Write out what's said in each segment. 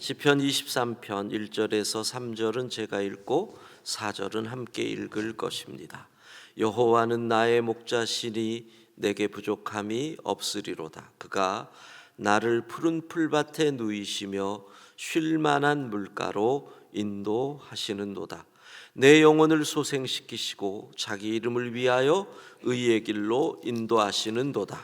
시편 23편 1절에서 3절은 제가 읽고 4절은 함께 읽을 것입니다. 여호와는 나의 목자시니 내게 부족함이 없으리로다. 그가 나를 푸른 풀밭에 누이시며 쉴 만한 물가로 인도하시는도다. 내 영혼을 소생시키시고 자기 이름을 위하여 의의 길로 인도하시는도다.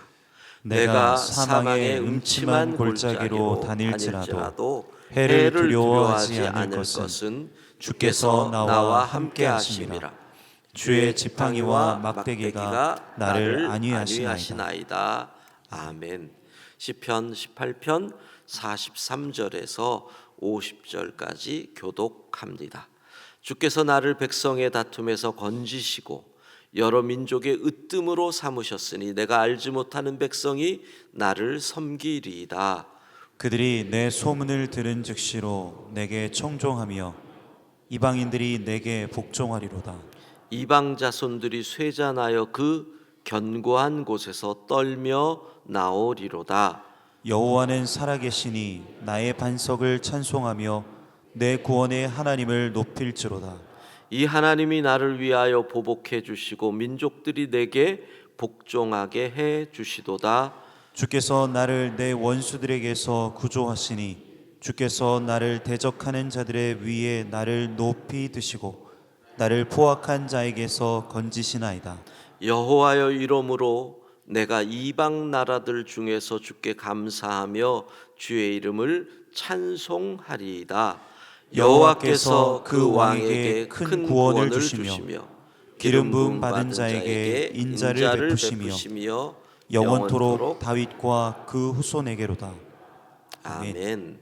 내가 사망의 음침한 골짜기로 다닐지라도 해를 두려워하지 않을 것은 주께서 나와 함께 하심이라. 주의 지팡이와 막대기가 나를 안위하시나이다. 아멘. 시편 18편 43절에서 50절까지 교독합니다. 주께서 나를 백성의 다툼에서 건지시고 여러 민족의 으뜸으로 삼으셨으니 내가 알지 못하는 백성이 나를 섬기리이다. 그들이 내 소문을 들은 즉시로 내게 청종하며 이방인들이 내게 복종하리로다. 이방 자손들이 쇠잔하여 그 견고한 곳에서 떨며 나오리로다. 여호와는 살아계시니 나의 반석을 찬송하며 내 구원의 하나님을 높일지로다. 이 하나님이 나를 위하여 보복해 주시고 민족들이 내게 복종하게 해 주시도다. 주께서 나를 내 원수들에게서 구조하시니 주께서 나를 대적하는 자들의 위에 나를 높이 드시고 나를 포악한 자에게서 건지시나이다. 여호와여 이름으로 내가 이방 나라들 중에서 주께 감사하며 주의 이름을 찬송하리이다. 여호와께서 그 왕에게 큰 구원을 주시며 기름 부음 받은 자에게 인자를 베푸시며 영원토록 다윗과 그 후손에게로다. 아멘.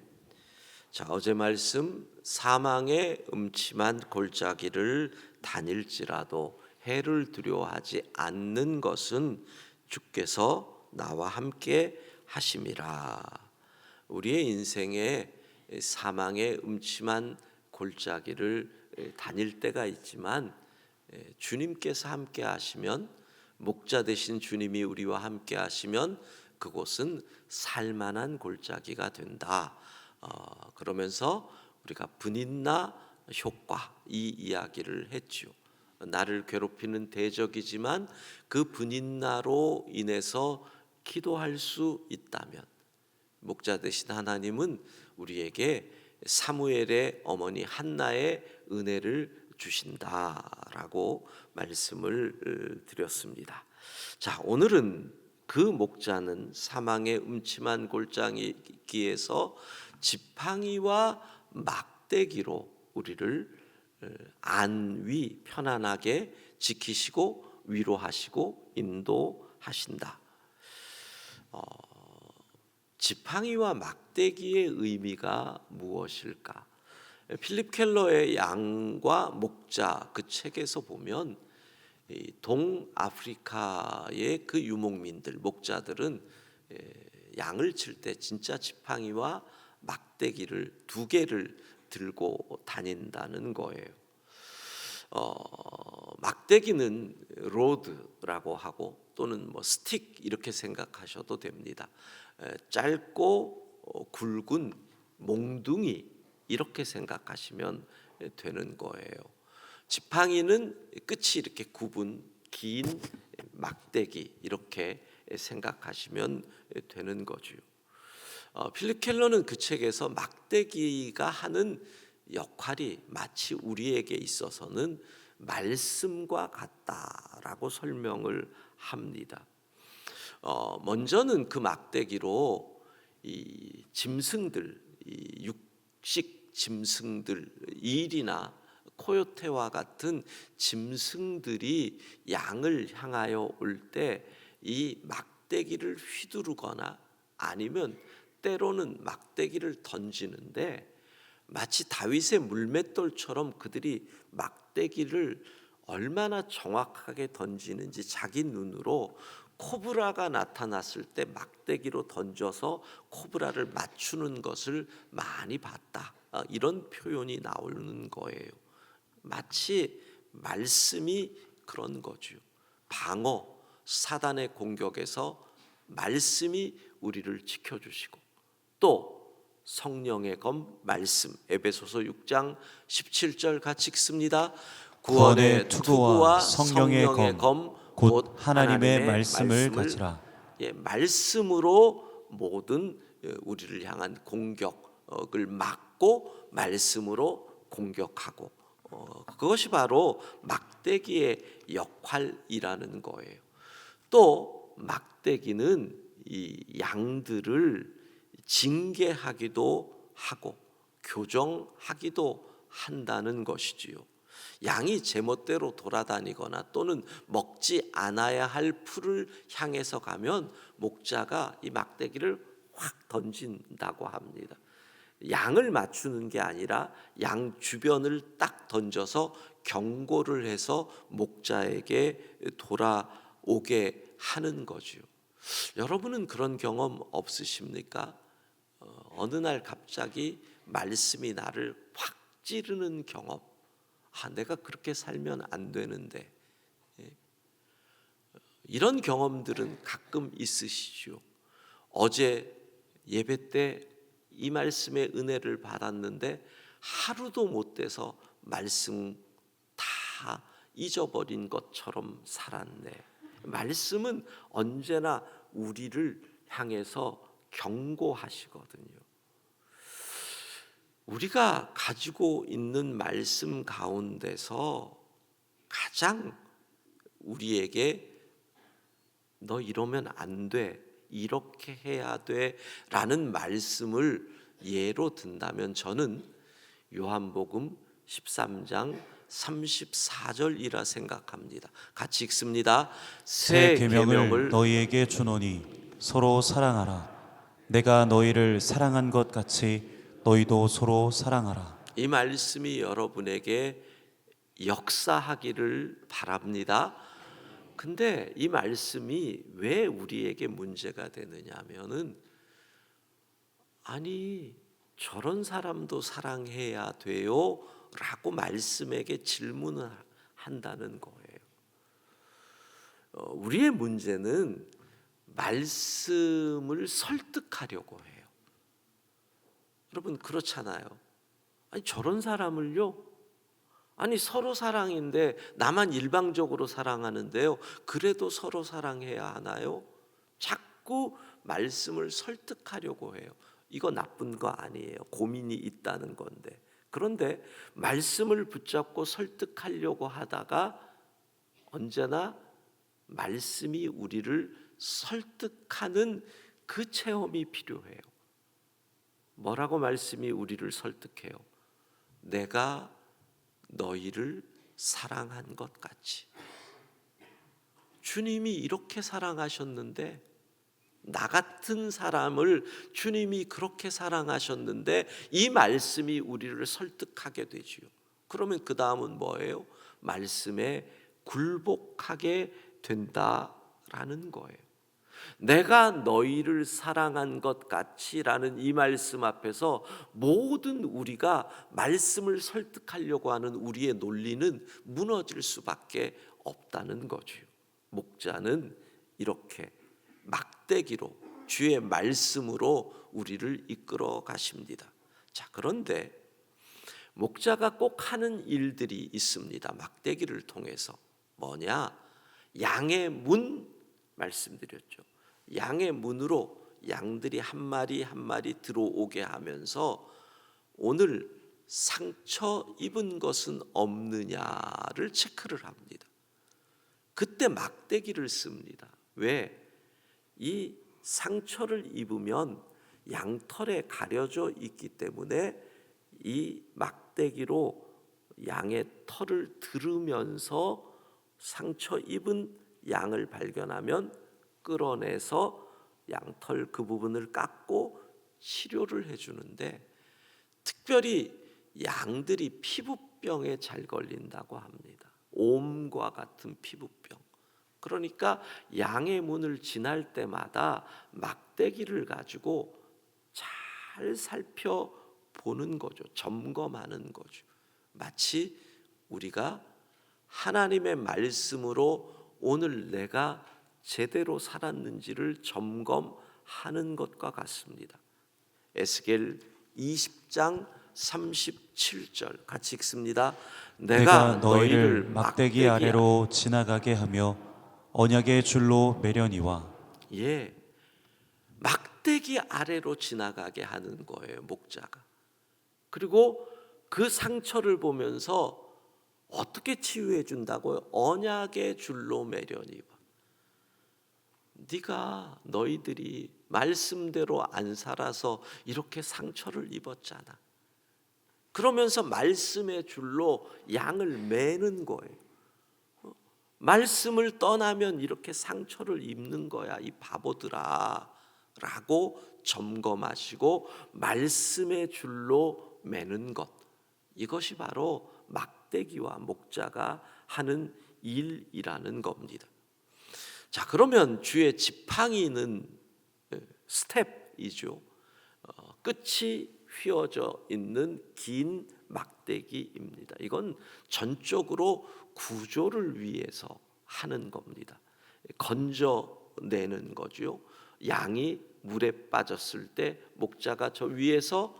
자, 어제 말씀 사망의 음침한 골짜기를 다닐지라도 해를 두려워하지 않는 것은 주께서 나와 함께 하심이라. 우리의 인생에 사망의 음침한 골짜기를 다닐 때가 있지만 주님께서 함께 하시면, 목자 되신 주님이 우리와 함께 하시면 그곳은 살만한 골짜기가 된다. 그러면서 우리가 분인나 효과, 이 이야기를 했죠. 나를 괴롭히는 대적이지만 그 분인나로 인해서 기도할 수 있다면 목자 되신 하나님은 우리에게 사무엘의 어머니 한나의 은혜를 주신다라고 말씀을 드렸습니다. 자, 오늘은 그 목자는 사망의 음침한 골짜기에서 지팡이와 막대기로 우리를 안위, 편안하게 지키시고 위로하시고 인도하신다. 지팡이와 막대기의 의미가 무엇일까? 필립 켈러의 양과 목자, 그 책에서 보면 동아프리카의 그 유목민들, 목자들은 양을 칠 때 진짜 지팡이와 막대기를 두 개를 들고 다닌다는 거예요. 막대기는 로드라고 하고 또는 스틱 이렇게 생각하셔도 됩니다. 짧고 굵은 몽둥이 이렇게 생각하시면 되는 거예요. 지팡이는 끝이 이렇게 굽은 긴 막대기 이렇게 생각하시면 되는 거죠. 필립 켈러는 그 책에서 막대기가 하는 역할이 마치 우리에게 있어서는 말씀과 같다라고 설명을 합니다. 먼저는 그 막대기로 이 짐승들, 이 육식 짐승들, 일이나 코요테와 같은 짐승들이 양을 향하여 올 때 이 막대기를 휘두르거나 아니면 때로는 막대기를 던지는데 마치 다윗의 물맷돌처럼 그들이 막대기를 얼마나 정확하게 던지는지 자기 눈으로 코브라가 나타났을 때 막대기로 던져서 코브라를 맞추는 것을 많이 봤다. 이런 표현이 나오는 거예요. 마치 말씀이 그런 거죠. 방어, 사단의 공격에서 말씀이 우리를 지켜주시고 또 성령의 검 말씀. 에베소서 6장 17절 같이 읽습니다. 구원의 투구와 성령의 검, 곧 하나님의 말씀을 가지라. 말씀으로 모든 우리를 향한 공격을 막고 말씀으로 공격하고, 그것이 바로 막대기의 역할이라는 거예요. 또 막대기는 이 양들을 징계하기도 하고 교정하기도 한다는 것이지요. 양이 제멋대로 돌아다니거나 또는 먹지 않아야 할 풀을 향해서 가면 목자가 이 막대기를 확 던진다고 합니다. 양을 맞추는 게 아니라 양 주변을 딱 던져서 경고를 해서 목자에게 돌아오게 하는 거지요. 여러분은 그런 경험 없으십니까? 어느 날 갑자기 말씀이 나를 확 찌르는 경험. 내가 그렇게 살면 안 되는데. 이런 경험들은 가끔 있으시죠. 어제 예배 때 이 말씀의 은혜를 받았는데 하루도 못 돼서 말씀 다 잊어버린 것처럼 살았네. 말씀은 언제나 우리를 향해서 경고하시거든요. 우리가 가지고 있는 말씀 가운데서 가장 우리에게 너 이러면 안 돼, 이렇게 해야 돼 라는 말씀을 예로 든다면 저는 요한복음 13장 34절이라 생각합니다. 같이 읽습니다. 새 계명을 너희에게 주노니 서로 사랑하라. 내가 너희를 사랑한 것 같이 너희도 서로 사랑하라. 이 말씀이 여러분에게 역사하기를 바랍니다. 근데 이 말씀이 왜 우리에게 문제가 되느냐 하면은, 아니 저런 사람도 사랑해야 돼요? 라고 말씀에게 질문을 한다는 거예요. 우리의 문제는 말씀을 설득하려고 해요. 여러분 그렇잖아요. 아니 저런 사람을요? 아니 서로 사랑인데 나만 일방적으로 사랑하는데요. 그래도 서로 사랑해야 하나요? 자꾸 말씀을 설득하려고 해요. 이거 나쁜 거 아니에요. 고민이 있다는 건데. 그런데 말씀을 붙잡고 설득하려고 하다가 언제나 말씀이 우리를 설득하는 그 체험이 필요해요. 뭐라고 말씀이 우리를 설득해요? 내가 너희를 사랑한 것 같이. 주님이 이렇게 사랑하셨는데, 나 같은 사람을 주님이 그렇게 사랑하셨는데 이 말씀이 우리를 설득하게 되지요. 그러면 그 다음은 뭐예요? 말씀에 굴복하게 된다라는 거예요. 내가 너희를 사랑한 것 같이라는 이 말씀 앞에서 모든 우리가 말씀을 설득하려고 하는 우리의 논리는 무너질 수밖에 없다는 거죠. 목자는 이렇게 막대기로 주의 말씀으로 우리를 이끌어 가십니다. 자, 그런데 목자가 꼭 하는 일들이 있습니다. 막대기를 통해서. 뭐냐? 양의 문 말씀드렸죠. 양의 문으로 양들이 한 마리 한 마리 들어오게 하면서 오늘 상처 입은 것은 없느냐를 체크를 합니다. 그때 막대기를 씁니다. 왜? 이 상처를 입으면 양털에 가려져 있기 때문에 이 막대기로 양의 털을 들으면서 상처 입은 양을 발견하면 끌어내서 양털 그 부분을 깎고 치료를 해주는데, 특별히 양들이 피부병에 잘 걸린다고 합니다. 옴과 같은 피부병. 그러니까 양의 문을 지날 때마다 막대기를 가지고 잘 살펴보는 거죠. 점검하는 거죠. 마치 우리가 하나님의 말씀으로 오늘 내가 제대로 살았는지를 점검하는 것과 같습니다. 에스겔 20장 37절 같이 읽습니다. 내가 너희를 막대기 아래로 지나가게 하며 언약의 줄로 매려니와. 예, 막대기 아래로 지나가게 하는 거예요, 목자가. 그리고 그 상처를 보면서 어떻게 치유해 준다고요? 언약의 줄로 매려니와. 네가 너희들이 말씀대로 안 살아서 이렇게 상처를 입었잖아. 그러면서 말씀의 줄로 양을 매는 거예요. 말씀을 떠나면 이렇게 상처를 입는 거야, 이 바보들아 라고 점검하시고 말씀의 줄로 매는 것, 이것이 바로 막대기와 목자가 하는 일이라는 겁니다. 자, 그러면 주의 지팡이는 스텝이죠. 끝이 휘어져 있는 긴 막대기입니다. 이건 전적으로 구조를 위해서 하는 겁니다. 건져내는 거죠. 양이 물에 빠졌을 때 목자가 저 위에서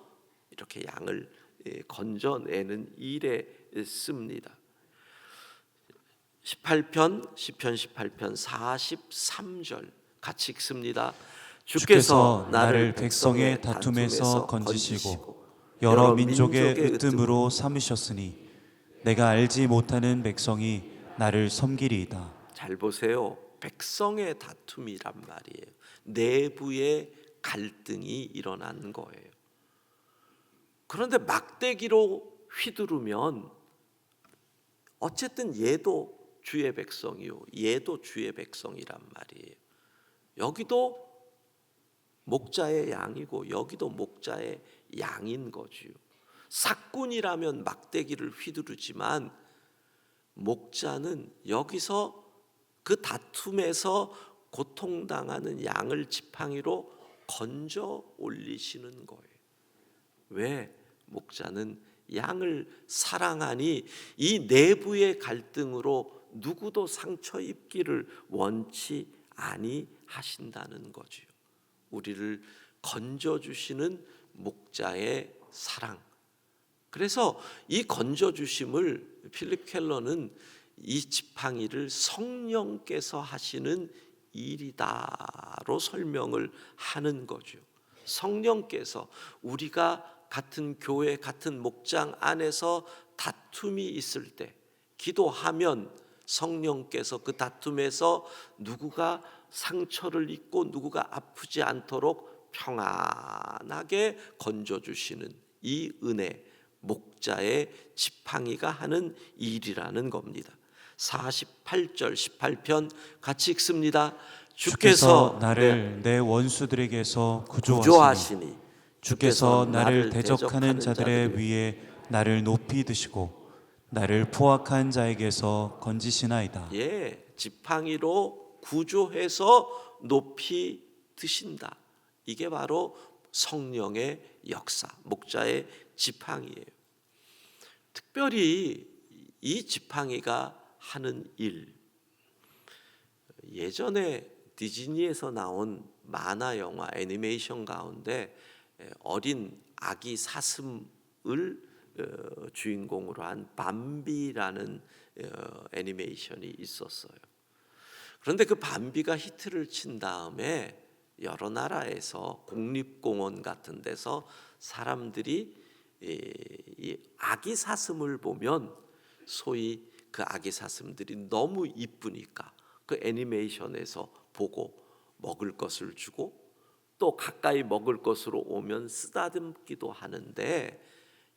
이렇게 양을 건져내는 일에 씁니다. 18편 시편 18편 43절 같이 읽습니다. 주께서 나를 백성의 다툼에서 건지시고 여러 민족의 으뜸으로 삼으셨으니 내가 알지 못하는 백성이 나를 섬기리이다. 잘 보세요. 백성의 다툼이란 말이에요. 내부의 갈등이 일어난 거예요. 그런데 막대기로 휘두르면 어쨌든 얘도 주의 백성이요, 얘도 주의 백성이란 말이에요. 여기도 목자의 양이고 여기도 목자의 양인 거지요. 삭군이라면 막대기를 휘두르지만 목자는 여기서 그 다툼에서 고통당하는 양을 지팡이로 건져 올리시는 거예요. 왜? 목자는 양을 사랑하니 이 내부의 갈등으로 누구도 상처 입기를 원치 아니하신다는 거지요. 우리를 건져주시는 목자의 사랑. 그래서 이 건져주심을 필립 켈러는 이 지팡이를 성령께서 하시는 일이다로 설명을 하는 거죠. 성령께서 우리가 같은 교회, 같은 목장 안에서 다툼이 있을 때 기도하면 성령께서 그 다툼에서 누구가 상처를 입고 누구가 아프지 않도록 평안하게 건져주시는 이 은혜, 목자의 지팡이가 하는 일이라는 겁니다. 48절 18편 같이 읽습니다. 주께서 나를 내 원수들에게서 구조하시니 주께서 나를 대적하는 자들의 위에 나를 높이 드시고 나를 포악한 자에게서 건지시나이다. 예, 지팡이로 구조해서 높이 드신다. 이게 바로 성령의 역사, 목자의 지팡이예요. 특별히 이 지팡이가 하는 일, 예전에 디즈니에서 나온 만화 영화 애니메이션 가운데 어린 아기 사슴을 주인공으로 한 밤비라는 애니메이션이 있었어요. 그런데 그 밤비가 히트를 친 다음에 여러 나라에서 국립공원 같은 데서 사람들이 이 아기 사슴을 보면 소위 그 아기 사슴들이 너무 이쁘니까 그 애니메이션에서 보고 먹을 것을 주고 또 가까이 먹을 것으로 오면 쓰다듬기도 하는데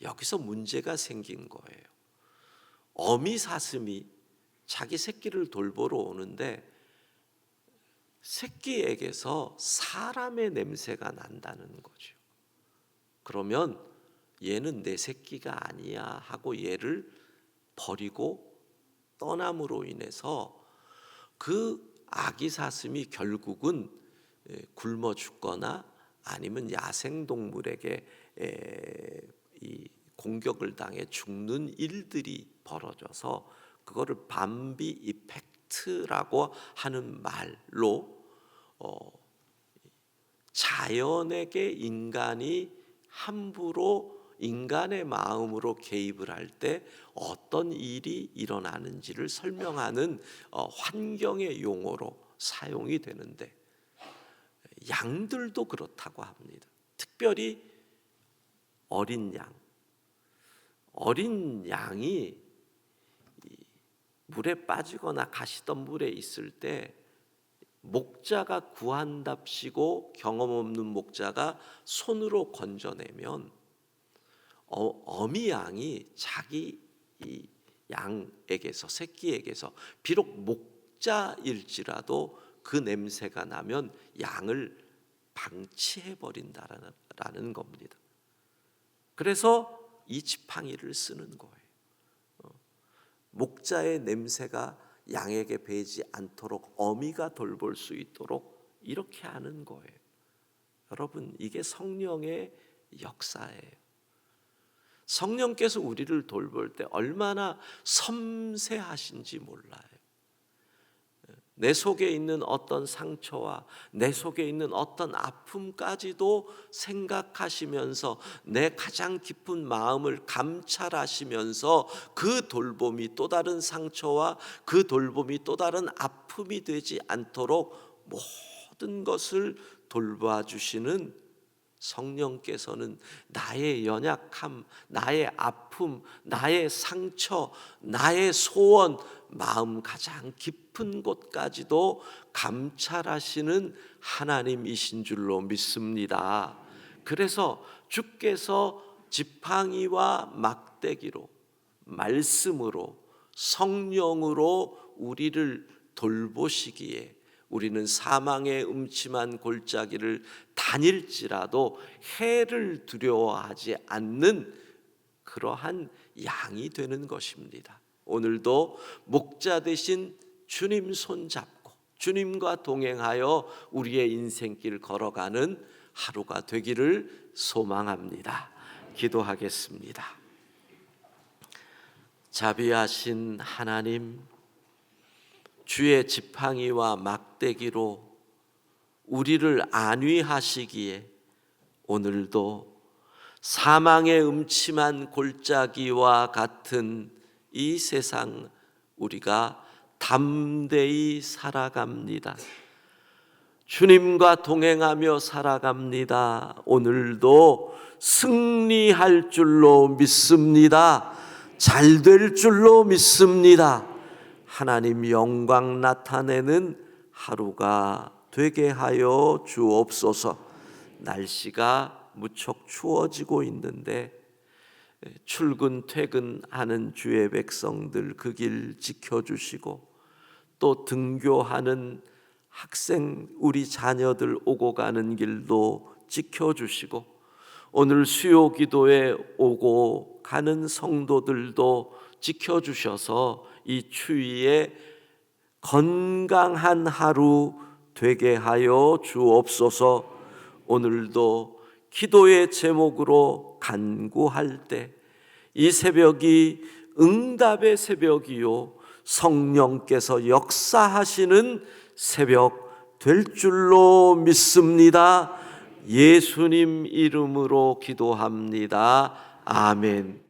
여기서 문제가 생긴 거예요. 어미 사슴이 자기 새끼를 돌보러 오는데 새끼에게서 사람의 냄새가 난다는 거죠. 그러면 얘는 내 새끼가 아니야 하고 얘를 버리고 떠남으로 인해서 그 아기 사슴이 결국은 굶어 죽거나 아니면 야생동물에게 이 공격을 당해 죽는 일들이 벌어져서 그거를 밤비 이펙트라고 하는 말로 자연에게 인간이 함부로 인간의 마음으로 개입을 할 때 어떤 일이 일어나는지를 설명하는 환경의 용어로 사용이 되는데, 양들도 그렇다고 합니다. 특별히 어린 양이 물에 빠지거나 가시던 물에 있을 때 목자가 구한답시고 경험 없는 목자가 손으로 건져내면 어미 양이 자기 이 양에게서, 새끼에게서 비록 목자일지라도 그 냄새가 나면 양을 방치해 버린다라는 겁니다. 그래서 이 지팡이를 쓰는 거예요. 목자의 냄새가 양에게 배지 않도록 어미가 돌볼 수 있도록 이렇게 하는 거예요. 여러분, 이게 성령의 역사예요. 성령께서 우리를 돌볼 때 얼마나 섬세하신지 몰라요. 내 속에 있는 어떤 상처와 내 속에 있는 어떤 아픔까지도 생각하시면서 내 가장 깊은 마음을 감찰하시면서 그 돌봄이 또 다른 상처와 그 돌봄이 또 다른 아픔이 되지 않도록 모든 것을 돌봐주시는 성령께서는 나의 연약함, 나의 아픔, 나의 상처, 나의 소원, 마음 가장 깊은 곳까지도 감찰하시는 하나님이신 줄로 믿습니다. 그래서 주께서 지팡이와 막대기로, 말씀으로, 성령으로 우리를 돌보시기에 우리는 사망의 음침한 골짜기를 다닐지라도 해를 두려워하지 않는 그러한 양이 되는 것입니다. 오늘도 목자 되신 주님 손잡고 주님과 동행하여 우리의 인생길 걸어가는 하루가 되기를 소망합니다. 기도하겠습니다. 자비하신 하나님, 주의 지팡이와 막대기로 우리를 안위하시기에 오늘도 사망의 음침한 골짜기와 같은 이 세상 우리가 담대히 살아갑니다. 주님과 동행하며 살아갑니다. 오늘도 승리할 줄로 믿습니다. 잘 될 줄로 믿습니다. 하나님 영광 나타내는 하루가 되게 하여 주옵소서. 날씨가 무척 추워지고 있는데 출근 퇴근하는 주의 백성들 그 길 지켜주시고, 또 등교하는 학생 우리 자녀들 오고 가는 길도 지켜주시고, 오늘 수요 기도에 오고 가는 성도들도 지켜주셔서 이 추위에 건강한 하루 되게 하여 주옵소서. 오늘도 기도의 제목으로 간구할 때 이 새벽이 응답의 새벽이요 성령께서 역사하시는 새벽 될 줄로 믿습니다. 예수님 이름으로 기도합니다. 아멘.